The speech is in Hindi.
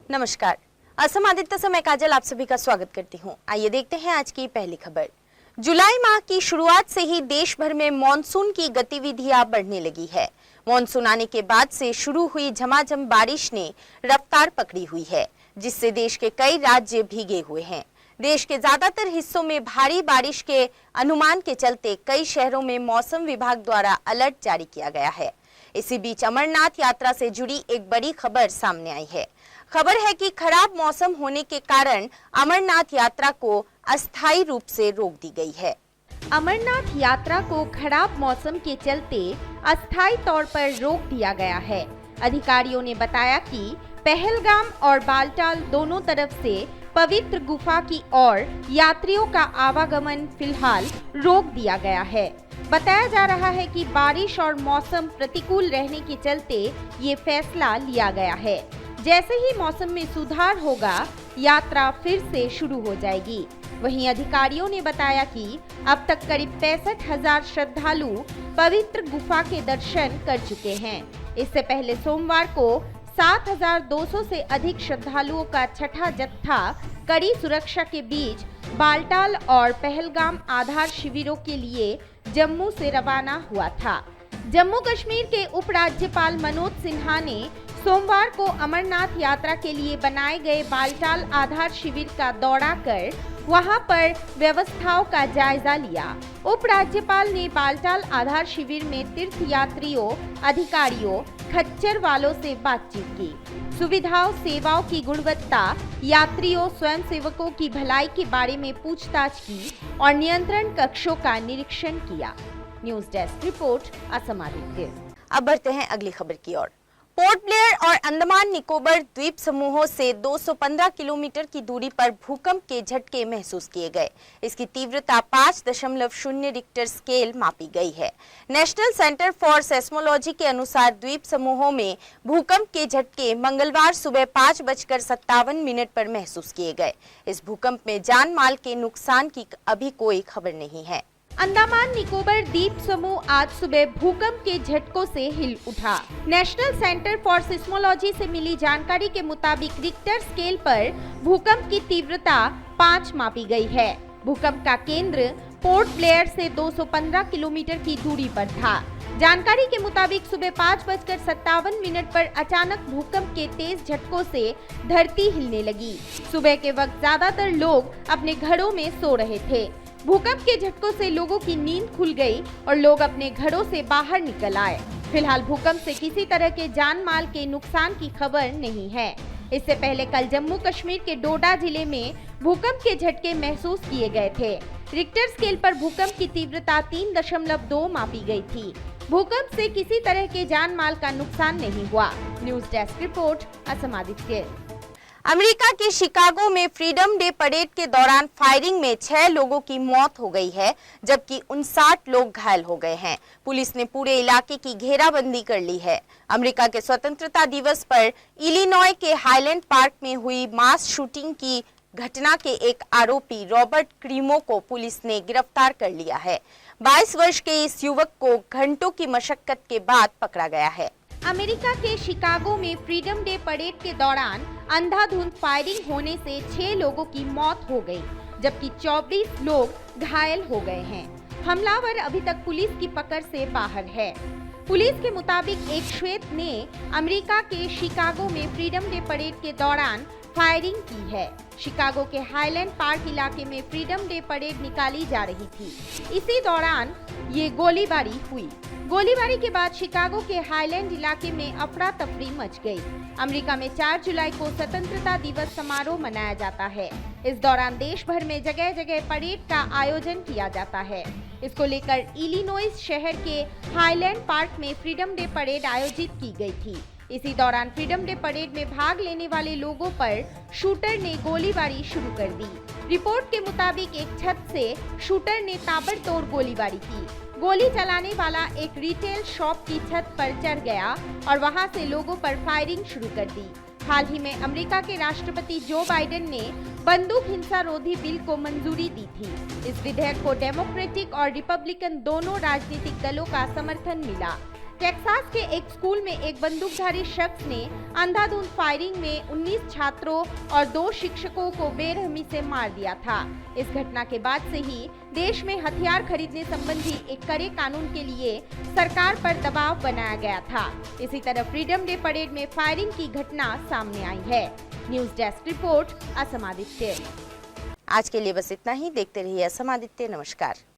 नमस्कार, असम आदित्य से मैं काजल आप सभी का स्वागत करती हूँ। आइए देखते हैं आज की पहली खबर। जुलाई माह की शुरुआत से ही देश भर में मॉनसून की गतिविधियां बढ़ने लगी है। मॉनसून आने के बाद से शुरू हुई झमाझम बारिश ने रफ्तार पकड़ी हुई है, जिससे देश के कई राज्य भीगे हुए हैं। देश के ज्यादातर हिस्सों में भारी बारिश के अनुमान के चलते कई शहरों में मौसम विभाग द्वारा अलर्ट जारी किया गया है। इसी बीच अमरनाथ यात्रा से जुड़ी एक बड़ी खबर सामने आई है। खबर है कि खराब मौसम होने के कारण अमरनाथ यात्रा को अस्थायी रूप से रोक दी गई है। अमरनाथ यात्रा को खराब मौसम के चलते अस्थायी तौर पर रोक दिया गया है। अधिकारियों ने बताया कि पहलगाम और बालटाल दोनों तरफ से पवित्र गुफा की ओर यात्रियों का आवागमन फिलहाल रोक दिया गया है। बताया जा रहा है कि बारिश और मौसम प्रतिकूल रहने के चलते ये फैसला लिया गया है। जैसे ही मौसम में सुधार होगा, यात्रा फिर से शुरू हो जाएगी। वहीं अधिकारियों ने बताया कि अब तक करीब 65,000 श्रद्धालु पवित्र गुफा के दर्शन कर चुके हैं। इससे पहले सोमवार को 7,200 से अधिक श्रद्धालुओं का छठा जत्था कड़ी सुरक्षा के बीच बालटाल और पहलगाम आधार शिविरों के लिए जम्मू से रवाना हुआ था। जम्मू कश्मीर के उपराज्यपाल मनोज सिन्हा ने सोमवार को अमरनाथ यात्रा के लिए बनाए गए बालटाल आधार शिविर का दौरा कर वहां पर व्यवस्थाओं का जायजा लिया। उपराज्यपाल ने बालटाल आधार शिविर में तीर्थ यात्रियों, अधिकारियों, खच्चर वालों से बातचीत की। सुविधाओं, सेवाओं की गुणवत्ता, यात्रियों, स्वयंसेवकों की भलाई के बारे में पूछताछ की और नियंत्रण कक्षों का निरीक्षण किया। News desk report, Assam Aditya. अब बढ़ते हैं अगली खबर की ओर। पोर्ट ब्लेयर और अंडमान निकोबार द्वीप समूहों से 215 किलोमीटर की दूरी पर भूकंप के झटके महसूस किए गए। इसकी तीव्रता 5.0 रिक्टर स्केल मापी गई है। नेशनल सेंटर फॉर सेस्मोलॉजी के अनुसार द्वीप समूहों में भूकंप के झटके मंगलवार सुबह 5:57 पर महसूस किए गए। इस भूकंप में जान माल के नुकसान की अभी कोई खबर नहीं है। अंडमान निकोबार द्वीप समूह आज सुबह भूकंप के झटकों से हिल उठा। नेशनल सेंटर फॉर सिस्मोलॉजी से मिली जानकारी के मुताबिक रिक्टर स्केल पर भूकंप की तीव्रता 5 मापी गई है। भूकंप का केंद्र पोर्ट ब्लेयर से 215 किलोमीटर की दूरी पर था। जानकारी के मुताबिक सुबह 5:57 पर अचानक भूकंप के तेज झटकों से धरती हिलने लगी। सुबह के वक्त ज्यादातर लोग अपने घरों में सो रहे थे। भूकंप के झटकों से लोगों की नींद खुल गई और लोग अपने घरों से बाहर निकल आए। फिलहाल भूकंप से किसी तरह के जान माल के नुकसान की खबर नहीं है। इससे पहले कल जम्मू कश्मीर के डोडा जिले में भूकंप के झटके महसूस किए गए थे। रिक्टर स्केल पर भूकंप की तीव्रता 3.2 मापी गई थी। भूकंप से किसी तरह के जान माल का नुकसान नहीं हुआ। News desk report, Assam Aditya. America के शिकागो में फ्रीडम डे परेड के दौरान फायरिंग में 6 लोगों की मौत हो गई है, जबकि 59 लोग घायल हो गए हैं। पुलिस ने पूरे इलाके की घेराबंदी कर ली है। अमेरिका के स्वतंत्रता दिवस पर इलिनॉय के हाईलैंड पार्क में हुई मास शूटिंग की घटना के एक आरोपी रॉबर्ट क्रीमो को पुलिस ने गिरफ्तार कर लिया है। 22 वर्ष के इस युवक को घंटों की मशक्कत के बाद पकड़ा गया है। अमेरिका के शिकागो में फ्रीडम डे परेड के दौरान अंधाधुंध फायरिंग होने से 6 लोगों की मौत हो गई, जबकि 24 लोग घायल हो गए हैं। हमलावर अभी तक पुलिस की पकड़ से बाहर है। पुलिस के मुताबिक एक श्वेत ने अमेरिका के शिकागो में फ्रीडम डे परेड के दौरान फायरिंग की है। शिकागो के हाईलैंड पार्क इलाके में फ्रीडम डे परेड निकाली जा रही थी। इसी दौरान ये गोलीबारी हुई। गोलीबारी के बाद शिकागो के हाईलैंड इलाके में अफरा तफरी मच गई। अमेरिका में 4 जुलाई को स्वतंत्रता दिवस समारोह मनाया जाता है। इस दौरान देश भर में जगह जगह परेड का आयोजन किया जाता है। इसको लेकर इलिनॉइस शहर के हाईलैंड पार्क में फ्रीडम डे परेड आयोजित की गई थी। इसी दौरान फ्रीडम डे परेड में भाग लेने वाले लोगों पर शूटर ने गोलीबारी शुरू कर दी। रिपोर्ट के मुताबिक एक छत से शूटर ने ताबड़तोड़ गोलीबारी की। गोली चलाने वाला एक रिटेल शॉप की छत पर चढ़ गया और वहां से लोगों पर फायरिंग शुरू कर दी। हाल ही में अमेरिका के राष्ट्रपति जो बाइडेन ने बंदूक हिंसा रोधी बिल को मंजूरी दी थी। इस विधेयक को डेमोक्रेटिक और रिपब्लिकन दोनों राजनीतिक दलों का समर्थन मिला। टेक्सास के एक स्कूल में एक बंदूकधारी शख्स ने अंधाधुंध फायरिंग में 19 छात्रों और 2 शिक्षकों को बेरहमी से मार दिया था। इस घटना के बाद से ही देश में हथियार खरीदने संबंधी एक कड़े कानून के लिए सरकार पर दबाव बनाया गया था। इसी तरह फ्रीडम डे परेड में फायरिंग की घटना सामने आई है। News desk report, Assam Aditya. आज के लिए बस इतना ही। देखते रहिए असम आदित्य। नमस्कार।